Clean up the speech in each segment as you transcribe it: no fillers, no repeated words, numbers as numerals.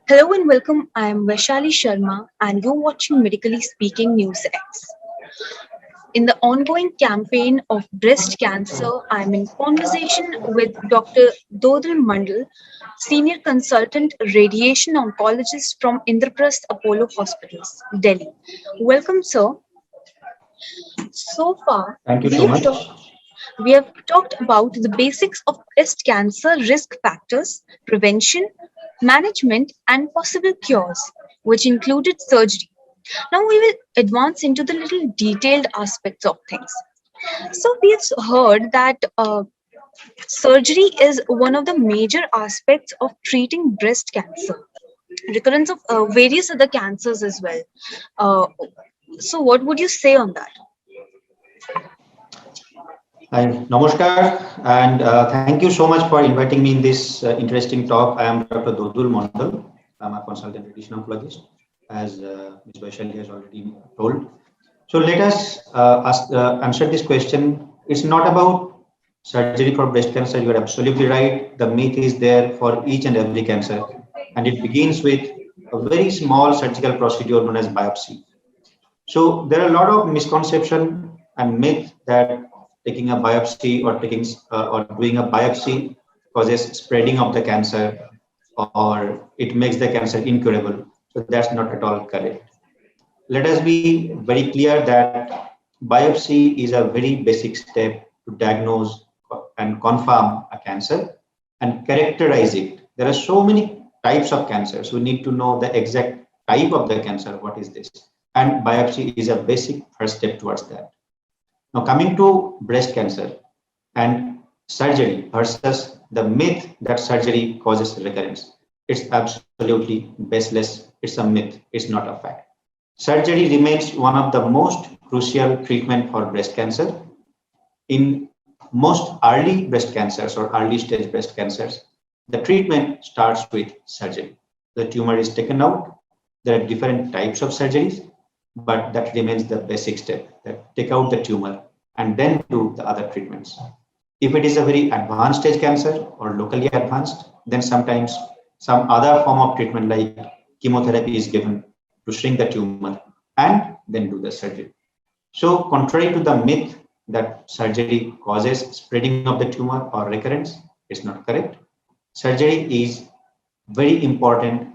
Hello and welcome. I am Vaishali Sharma, and you're watching Medically Speaking News X. In the ongoing campaign of breast cancer, I'm in conversation with Dr. Dodal Mandal, Senior Consultant Radiation Oncologist from Indraprasth Apollo Hospitals, Delhi. Welcome, sir. So far, Thank you so much. we have talked about the basics of breast cancer risk factors, prevention, management, and possible cures, which included surgery. Now we will advance into the little detailed aspects of things. So we have heard that surgery is one of the major aspects of treating breast cancer, recurrence of various other cancers as well. Uh, so what would you say on that? Hi, Namaskar, and thank you so much for inviting me in this interesting talk. I am Dr. Dodul Mondal. I'm a consultant radiation oncologist, as Ms. Vaishali has already told. So let us answer this question. It's not about surgery for breast cancer. You are absolutely right. The myth is there for each and every cancer, and it begins with a very small surgical procedure known as biopsy. So there are a lot of misconception and myth that taking a biopsy or or doing a biopsy causes spreading of the cancer or it makes the cancer incurable. So that's not at all correct. Let us be very clear that biopsy is a very basic step to diagnose and confirm a cancer and characterize it. There are so many types of cancers. We need to know the exact type of the cancer. What is this? And biopsy is a basic first step towards that. Now, coming to breast cancer and surgery versus the myth that surgery causes recurrence. It's absolutely baseless. It's a myth. It's not a fact. Surgery remains one of the most crucial treatment for breast cancer. In most early breast cancers or early stage breast cancers, the treatment starts with surgery. The tumor is taken out. There are different types of surgeries, but that remains the basic step, that take out the tumor and then do the other treatments. If it is a very advanced stage cancer or locally advanced, then sometimes some other form of treatment like chemotherapy is given to shrink the tumor and then do the surgery. So contrary to the myth that surgery causes spreading of the tumor or recurrence, it's not correct. Surgery is very important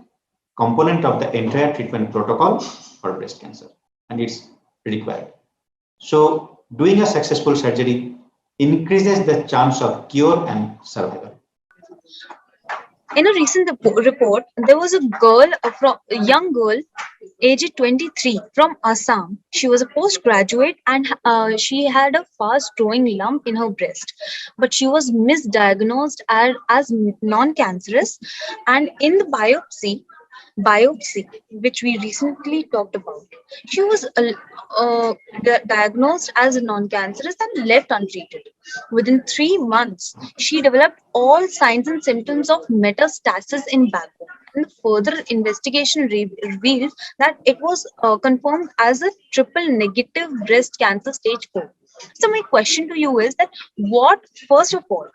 component of the entire treatment protocol for breast cancer, and it's required. So doing a successful surgery increases the chance of cure and survival. In a recent report, there was a young girl, aged 23, from Assam. She was a postgraduate and she had a fast-growing lump in her breast, but she was misdiagnosed as non-cancerous. And in the biopsy, which we recently talked about, she was diagnosed as non-cancerous and left untreated. Within 3 months, she developed all signs and symptoms of metastasis in backbone. And further investigation revealed that it was confirmed as a triple negative breast cancer stage 4. So my question to you is that first of all,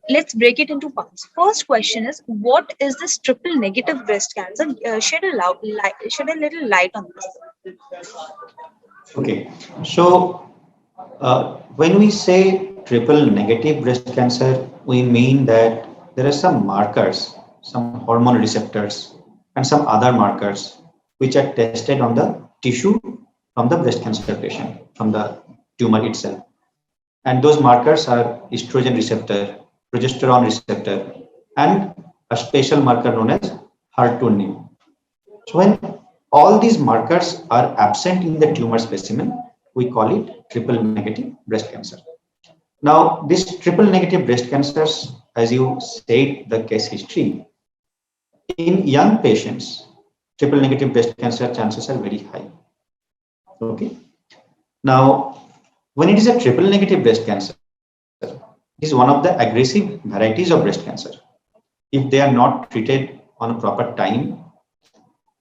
let's break it into parts. First question is, what is this triple negative breast cancer? Shed a little light on this. Okay, so when we say triple negative breast cancer, we mean that there are some markers, some hormone receptors, and some other markers which are tested on the tissue from the breast cancer patient, from the tumor itself. And those markers are estrogen receptor, progesterone receptor, and a special marker known as HER2/neu. So when all these markers are absent in the tumor specimen, we call it triple negative breast cancer. Now, this triple negative breast cancers, as you said, the case history, in young patients, triple negative breast cancer chances are very high. Okay. Now, when it is a triple negative breast cancer, it is one of the aggressive varieties of breast cancer. If they are not treated on a proper time,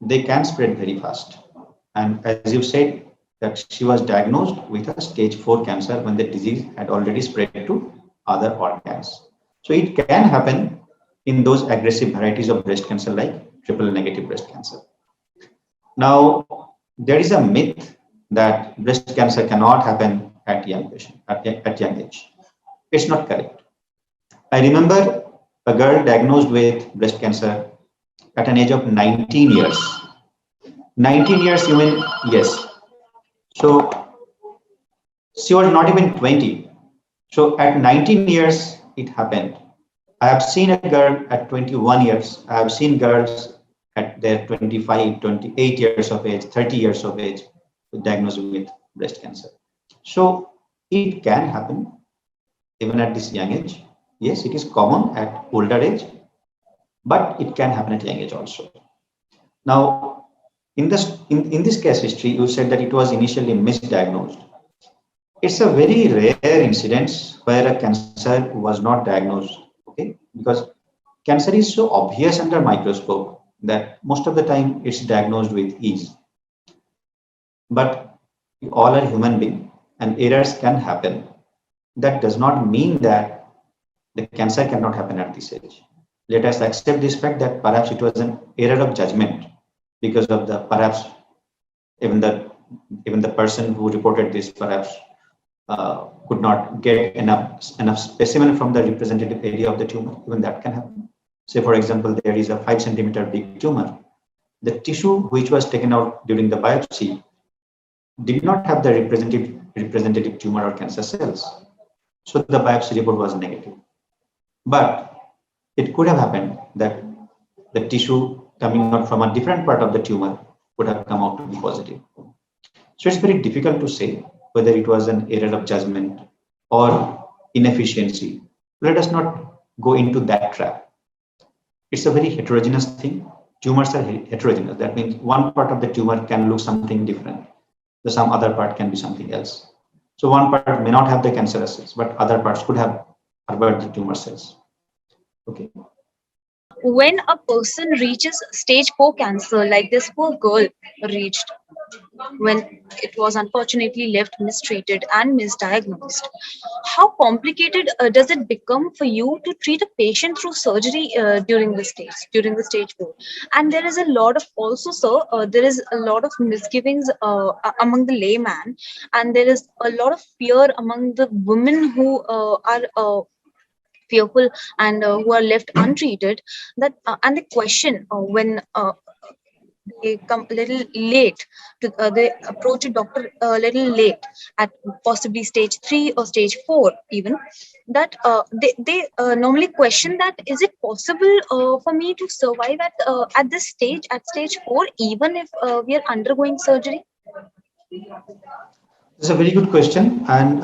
they can spread very fast. And as you said, that she was diagnosed with a stage 4 cancer when the disease had already spread to other organs. So it can happen in those aggressive varieties of breast cancer like triple negative cancer. Now, there is a myth that breast cancer cannot happen at young patient at young age. It's not correct. I remember a girl diagnosed with breast cancer at an age of 19 years. 19 years, you mean? Yes. So she was not even 20. So at 19 years, it happened. I have seen a girl at 21 years. I have seen girls at their 25, 28 years of age, 30 years of age, diagnosed with breast cancer. So it can happen even at this young age. Yes, it is common at older age, but it can happen at young age also. Now, in this case history, you said that it was initially misdiagnosed. It's a very rare incidence where a cancer was not diagnosed, okay? Because cancer is so obvious under microscope that most of the time it's diagnosed with ease. But we all are human beings and errors can happen. That does not mean that the cancer cannot happen at this age. Let us accept this fact that perhaps it was an error of judgment because of the perhaps even the person who reported this perhaps could not get enough specimen from the representative area of the tumor. Even that can happen. Say, for example, there is a 5 centimeter big tumor. The tissue which was taken out during the biopsy did not have the representative tumor or cancer cells. So the biopsy report was negative. But it could have happened that the tissue coming out from a different part of the tumor would have come out to be positive. So it's very difficult to say whether it was an error of judgment or inefficiency. Let us not go into that trap. It's a very heterogeneous thing. Tumors are heterogeneous. That means one part of the tumor can look something different. Some other part can be something else. So one part may not have the cancerous cells, but other parts could have harbored the tumor cells. Okay. When a person reaches stage 4 cancer, like this poor girl reached, when it was unfortunately left mistreated and misdiagnosed, how complicated does it become for you to treat a patient through surgery during the stage 4? And there is a lot of also, sir, there is a lot of misgivings among the layman, and there is a lot of fear among the women who are fearful and who are left untreated, that and the question when they come a little late to they approach a doctor a little late at possibly stage 3 or stage 4 even, that they normally question that is it possible for me to survive at this stage, at stage 4, even if we are undergoing surgery? It's a very good question, and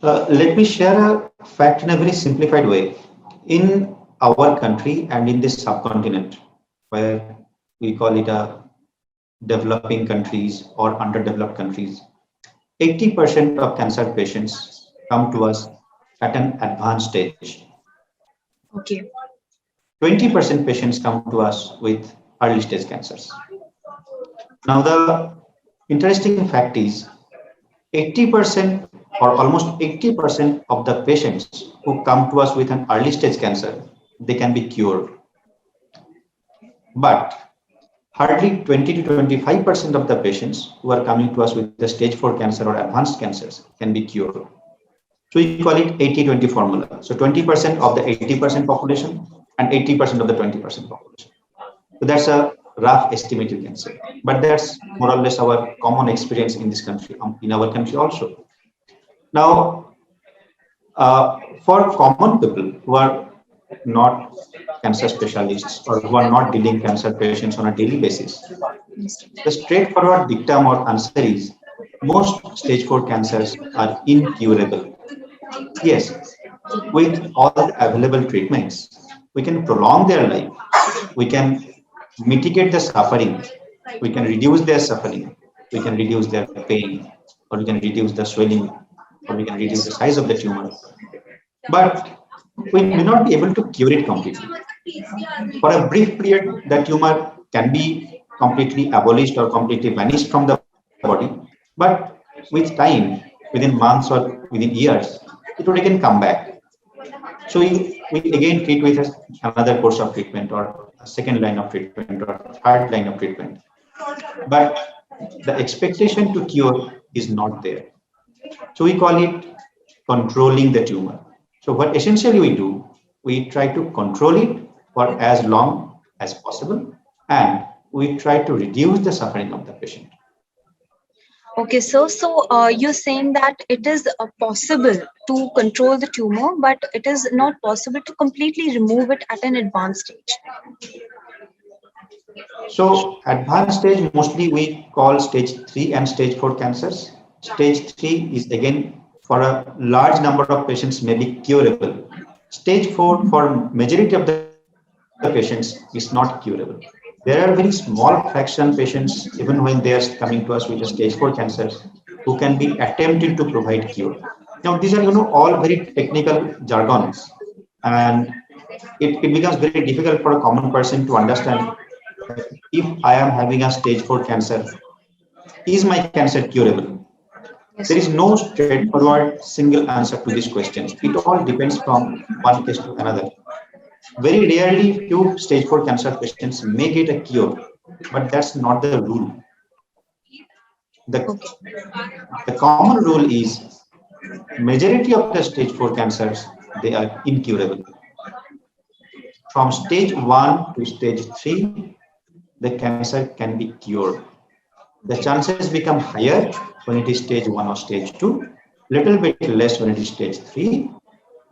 let me share a fact in a very simplified way. In our country and in this subcontinent, where we call it a developing countries or underdeveloped countries, 80% of cancer patients come to us at an advanced stage. Okay. 20% patients come to us with early stage cancers. Now, the interesting fact is 80% or almost 80% of the patients who come to us with an early stage cancer, they can be cured. But hardly 20 to 25% of the patients who are coming to us with the stage 4 cancer or advanced cancers can be cured. So we call it 80-20 formula. So 20% of the 80% population and 80% of the 20% population. So that's a rough estimate, you can say. But that's more or less our common experience in this country, in our country also. Now, for common people who are not cancer specialists or who are not dealing cancer patients on a daily basis, the straightforward dictum or answer is most stage 4 cancers are incurable. Yes, with all the available treatments, we can prolong their life, we can mitigate the suffering, we can reduce their suffering, we can reduce their pain, or we can reduce the swelling, or we can reduce the size of the tumor. But we may not be able to cure it completely. For a brief period, the tumor can be completely abolished or completely vanished from the body. But with time, within months or within years, it would again come back. So we again treat with another course of treatment or a second line of treatment or third line of treatment. But the expectation to cure is not there. So we call it controlling the tumor. So what essentially we do, we try to control it for as long as possible, and we try to reduce the suffering of the patient. Okay, so you're saying that it is possible to control the tumor, but it is not possible to completely remove it at an advanced stage. So advanced stage, mostly we call stage 3 and stage 4 cancers. Stage 3 is again for a large number of patients may be curable. Stage 4 for majority of the patients is not curable. There are very small fraction patients, even when they are coming to us with a stage 4 cancers, who can be attempted to provide cure. Now these are all very technical jargons, and it becomes very difficult for a common person to understand that if I am having a stage 4 cancer, is my cancer curable? There Yes. is no straightforward single answer to these questions. It all depends from one case to another. Very rarely, few stage 4 cancer patients may get a cure, but that's not the rule. The, Okay. the common rule is majority of the stage 4 cancers, they are incurable. From stage 1 to stage 3, the cancer can be cured. The chances become higher when it is stage 1 or stage 2, little bit less when it is stage 3,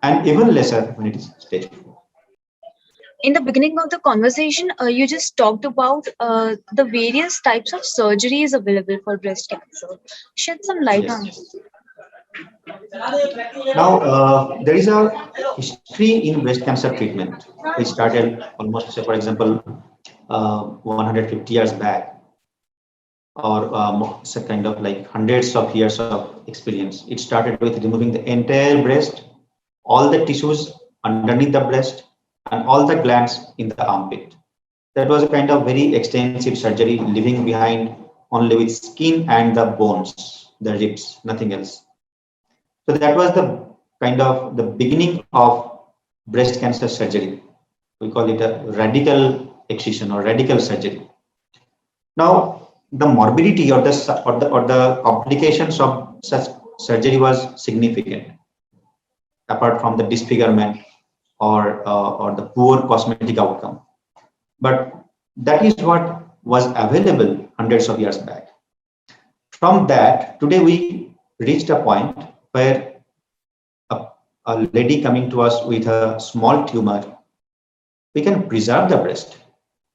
and even lesser when it is stage 4. In the beginning of the conversation, you just talked about the various types of surgeries available for breast cancer. Shed some light on Yes. this. Now, there is a history in breast cancer treatment. We started almost, say, for example, 150 years back, or so kind of like hundreds of years of experience. It started with removing the entire breast, all the tissues underneath the breast, and all the glands in the armpit. That was a kind of very extensive surgery, leaving behind only with skin and the bones, the ribs, nothing else. So that was the kind of the beginning of breast cancer surgery. We call it a radical excision or radical surgery. Now, the morbidity or the complications of such surgery was significant, apart from the disfigurement or the poor cosmetic outcome. But that is what was available hundreds of years back. From that, today we reached a point where a lady coming to us with a small tumor, we can preserve the breast.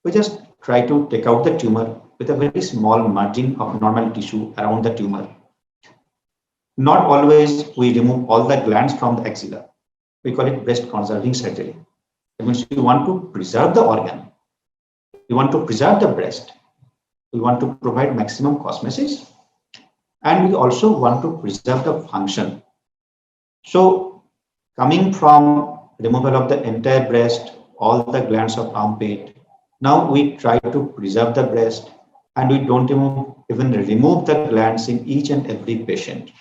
We just try to take out the tumor with a very small margin of normal tissue around the tumor. Not always we remove all the glands from the axilla. We call it breast conserving surgery. That means we want to preserve the organ. We want to preserve the breast. We want to provide maximum cosmesis. And we also want to preserve the function. So coming from removal of the entire breast, all the glands of armpit, now we try to preserve the breast, and we don't even remove the glands in each and every patient.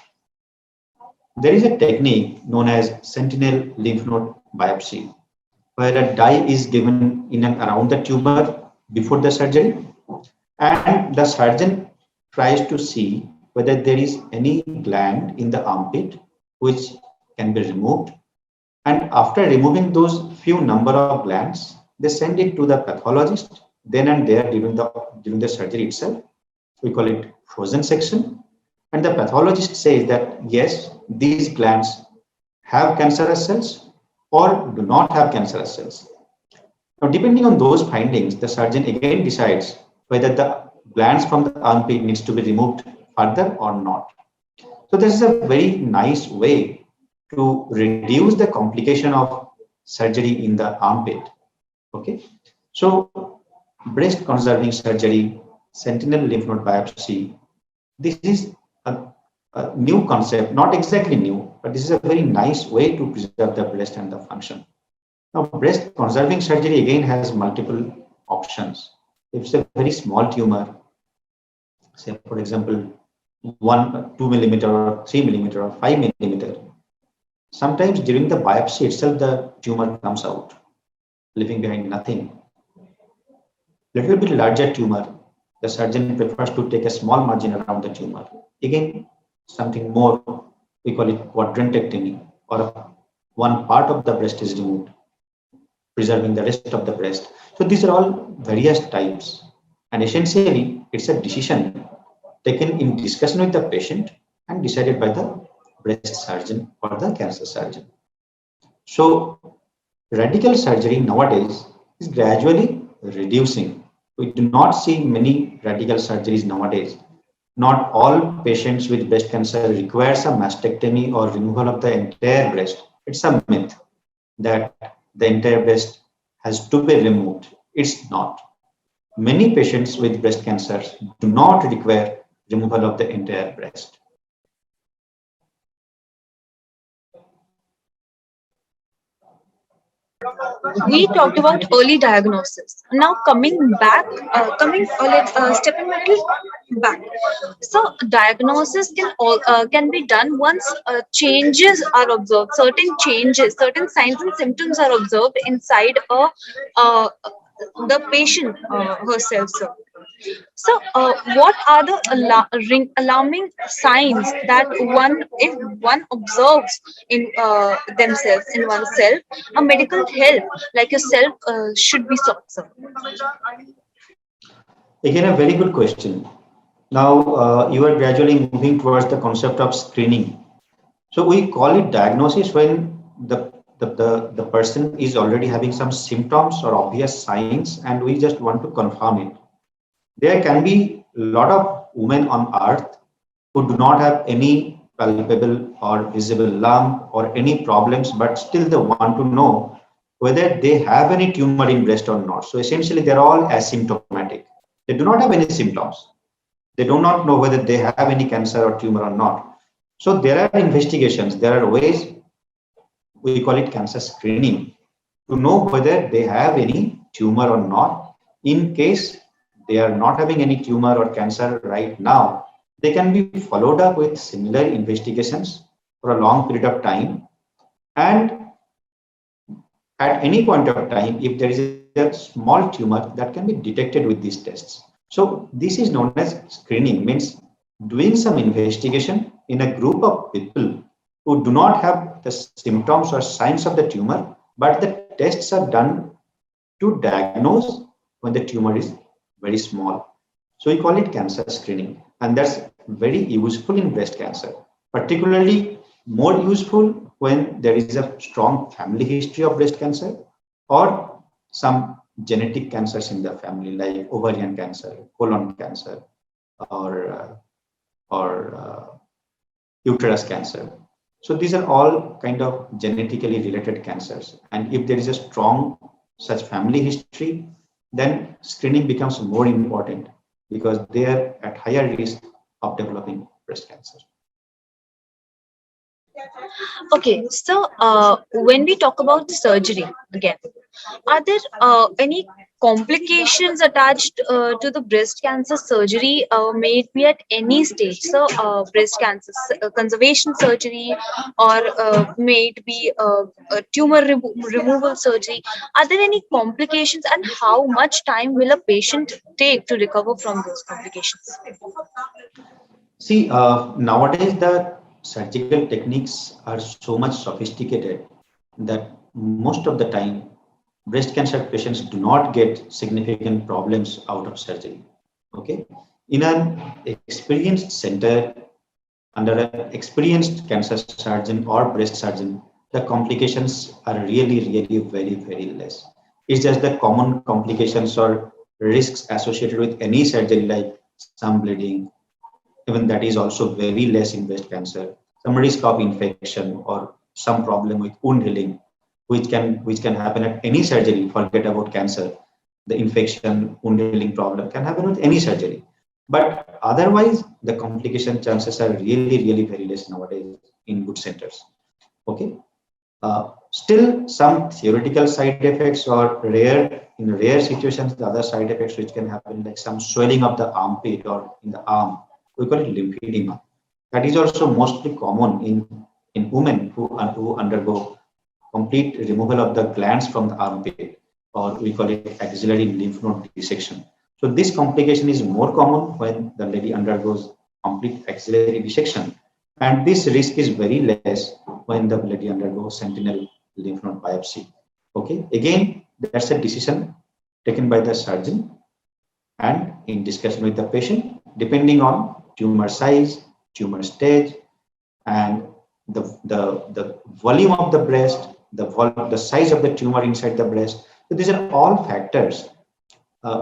There is a technique known as sentinel lymph node biopsy, where a dye is given in and around the tumor before the surgery, and the surgeon tries to see whether there is any gland in the armpit which can be removed. And after removing those few number of glands, they send it to the pathologist then and there during the surgery itself. We call it frozen section. And the pathologist says that yes, these glands have cancerous cells or do not have cancerous cells. Now, depending on those findings, the surgeon again decides whether the glands from the armpit needs to be removed further or not. So this is a very nice way to reduce the complication of surgery in the armpit. Okay, so breast conserving surgery, sentinel lymph node biopsy, this is a new concept, not exactly new, but this is a very nice way to preserve the breast and the function. Now, breast conserving surgery again has multiple options. If it's a very small tumor, say for example, 2 millimeter or 3 millimeter or 5 millimeter, sometimes during the biopsy itself, the tumor comes out, leaving behind nothing. little bit larger tumor, the surgeon prefers to take a small margin around the tumor. Again, something more, we call it quadrantectomy, or one part of the breast is removed, preserving the rest of the breast. So these are all various types. And essentially, it's a decision taken in discussion with the patient and decided by the breast surgeon or the cancer surgeon. So radical surgery nowadays is gradually reducing. We do not see many radical surgeries nowadays. Not all patients with breast cancer requires a mastectomy or removal of the entire breast. It's a myth that the entire breast has to be removed. It's not. Many patients with breast cancer do not require removal of the entire breast. We talked about early diagnosis. Now stepping a little back. So diagnosis can be done once changes are observed. Certain changes, certain signs and symptoms are observed inside uh, the patient herself. What are the alarming signs that if one observes in themselves, in oneself, a medical help like yourself should be sought, sir? Again, a very good question. Now, you are gradually moving towards the concept of screening. So we call it diagnosis when the person is already having some symptoms or obvious signs, and we just want to confirm it. There can be a lot of women on earth who do not have any palpable or visible lump or any problems, but still they want to know whether they have any tumor in breast or not. So essentially, they're all asymptomatic. They do not have any symptoms. They do not know whether they have any cancer or tumor or not. So there are investigations, there are ways, we call it cancer screening, to know whether they have any tumor or not. In case they are not having any tumor or cancer right now, they can be followed up with similar investigations for a long period of time. And at any point of time, if there is a small tumor, that can be detected with these tests. So this is known as screening, means doing some investigation in a group of people who do not have the symptoms or signs of the tumor, but the tests are done to diagnose when the tumor is very small. So we call it cancer screening, and that's very useful in breast cancer, particularly more useful when there is a strong family history of breast cancer or some genetic cancers in the family, like ovarian cancer, colon cancer, or uterus cancer. So these are all kind of genetically related cancers. And if there is a strong such family history, then screening becomes more important because they are at higher risk of developing breast cancer. Okay, when we talk about surgery again, are there any complications attached to the breast cancer surgery? May it be at any stage, so breast cancer conservation surgery, or may it be a tumor removal surgery? Are there any complications, and how much time will a patient take to recover from those complications? See, nowadays the surgical techniques are so much sophisticated that most of the time breast cancer patients do not get significant problems out of surgery. Okay, in an experienced center under an experienced cancer surgeon or breast surgeon, the complications are really very less. It's just the common complications or risks associated with any surgery, like some bleeding, even that is also very less in breast cancer. Some risk of infection or some problem with wound healing, which can happen at any surgery. Forget about cancer. The infection, wound healing problem can happen with any surgery. But otherwise, the complication chances are really very less nowadays in good centers. Okay. Still, some theoretical side effects or rare situations, the other side effects which can happen, like some swelling of the armpit or in the arm, we call it lymphedema. That is also mostly common in women who undergo complete removal of the glands from the armpit. or we call it axillary lymph node dissection. So this complication is more common when the lady undergoes complete axillary dissection, and this risk is very less when the lady undergoes sentinel lymph node biopsy. Okay, again, that's a decision taken by the surgeon and in discussion with the patient, depending on tumor size, tumor stage, and the volume of the breast, the size of the tumor inside the breast. So these are all factors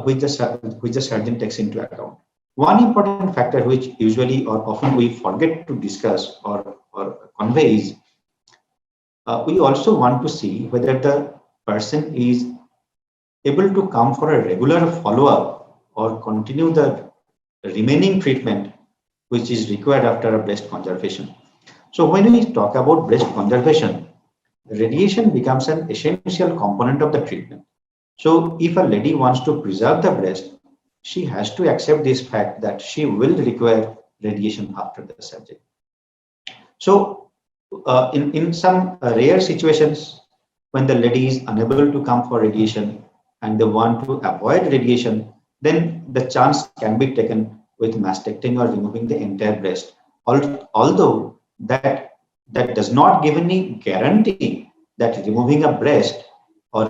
which the surgeon takes into account. One important factor which usually or often we forget to discuss or convey is we also want to see whether the person is able to come for a regular follow-up or continue the remaining treatment which is required after a breast conservation. So when we talk about breast conservation, radiation becomes an essential component of the treatment. So if a lady wants to preserve the breast, she has to accept this fact that she will require radiation after the surgery. So in some rare situations, when the lady is unable to come for radiation and they want to avoid radiation, then the chance can be taken with mastectomy or removing the entire breast. Although that does not give any guarantee that removing a breast or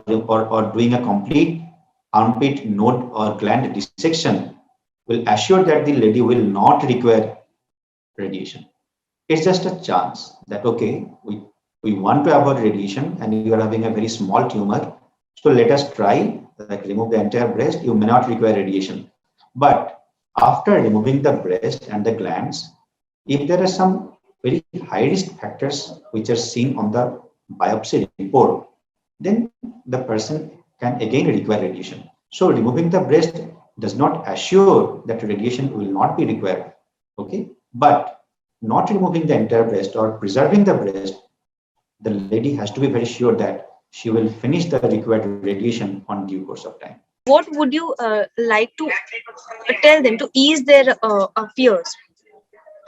doing a complete armpit node or gland dissection will assure that the lady will not require radiation. It's just a chance that, okay, we want to avoid radiation and you are having a very small tumor. So let us try, like remove the entire breast, you may not require radiation. But after removing the breast and the glands, if there are some very high risk factors which are seen on the biopsy report, then the person can again require radiation. So removing the breast does not assure that radiation will not be required. Okay, but not removing the entire breast or preserving the breast, the lady has to be very sure that she will finish the required radiation on due course of time. What would you like to tell them to ease their fears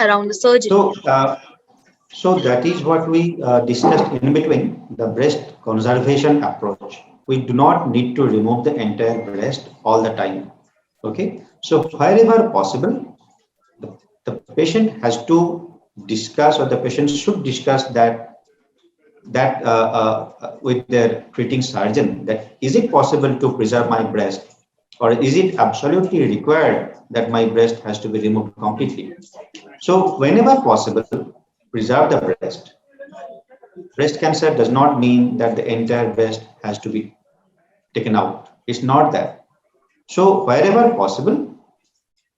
around the surgery? So that is what we discussed in between the breast conservation approach. We do not need to remove the entire breast all the time. Okay. So wherever possible, the patient has to discuss or the patient should discuss that with their treating surgeon that is it possible to preserve my breast or is it absolutely required that my breast has to be removed completely. So whenever possible, preserve the breast. Breast cancer does not mean that the entire breast has to be taken out. It's not that. So wherever possible,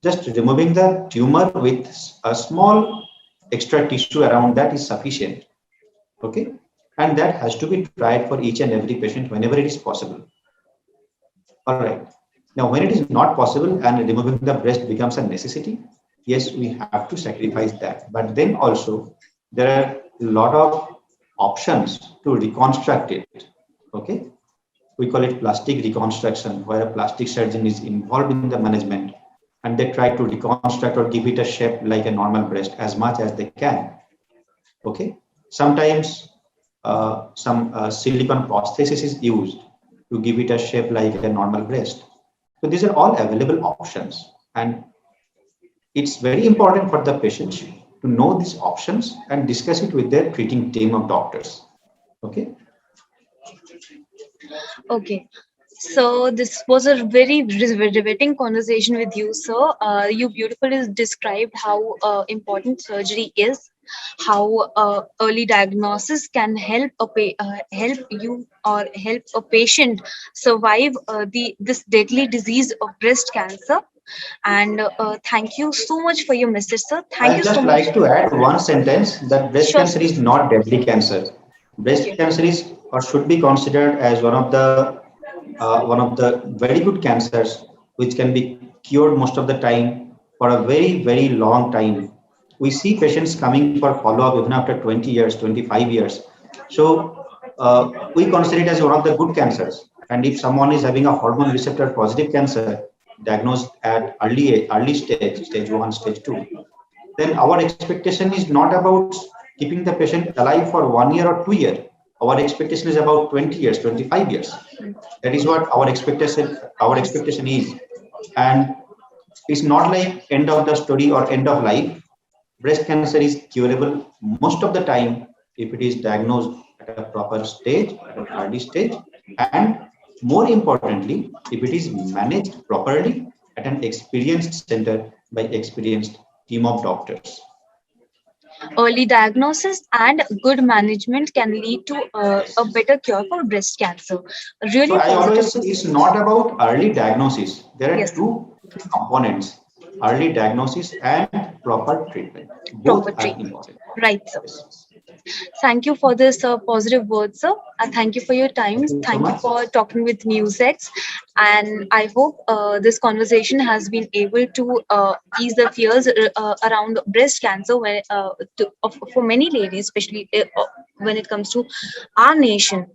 just removing the tumor with a small extra tissue around that is sufficient. Okay. And that has to be tried for each and every patient whenever it is possible. All right. Now, when it is not possible and removing the breast becomes a necessity, yes, we have to sacrifice that. But then also, there are a lot of options to reconstruct it. Okay. We call it plastic reconstruction, where a plastic surgeon is involved in the management and they try to reconstruct or give it a shape like a normal breast as much as they can. Okay. Sometimes some silicone prosthesis is used to give it a shape like a normal breast. So these are all available options, and it's very important for the patients to know these options and discuss it with their treating team of doctors. Okay. Okay. So this was a very riveting conversation with you, sir. You beautifully described how important surgery is, how early diagnosis can help you or help a patient survive the this deadly disease of breast cancer. And thank you so much for your message, sir. Thank I'd you so just much. like to add one sentence that breast Sure, cancer sir. is not deadly cancer. Breast Okay. cancer is or should be considered as one of the very good cancers which can be cured most of the time for a very long time. We see patients coming for follow-up even after 20 years, 25 years. So we consider it as one of the good cancers. And if someone is having a hormone receptor positive cancer diagnosed at early stage 1, stage 2, then our expectation is not about keeping the patient alive for 1 year or 2 years. our expectation is about 20 years, 25 years. That is what our expectation is. And it's not like end of the story or end of life. Breast cancer is curable most of the time if it is diagnosed at a proper stage, at an early stage, and more importantly, if it is managed properly at an experienced center by experienced team of doctors. Early diagnosis and good management can lead to a Yes. better cure for breast cancer. So Really I positive always to say see. it's not about early diagnosis. There are Yes, two components: early diagnosis and proper treatment. proper Both are treatment. important. Right, sir. Yes. Thank you for this positive words, sir. And thank you for your time. Thank you so Thank you much. for talking with Newsex. And I hope this conversation has been able to ease the fears around breast cancer for many ladies, especially when it comes to our nation.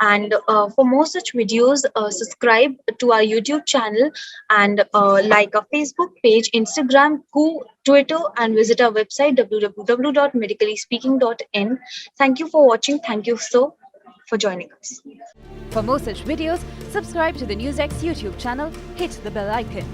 And for more such videos, subscribe to our YouTube channel and like our Facebook page, Instagram, Twitter, and visit our website www.medicallyspeaking.in. Thank you for watching. Thank you, sir, for joining us. For more such videos, subscribe to the NewsX YouTube channel, hit the bell icon.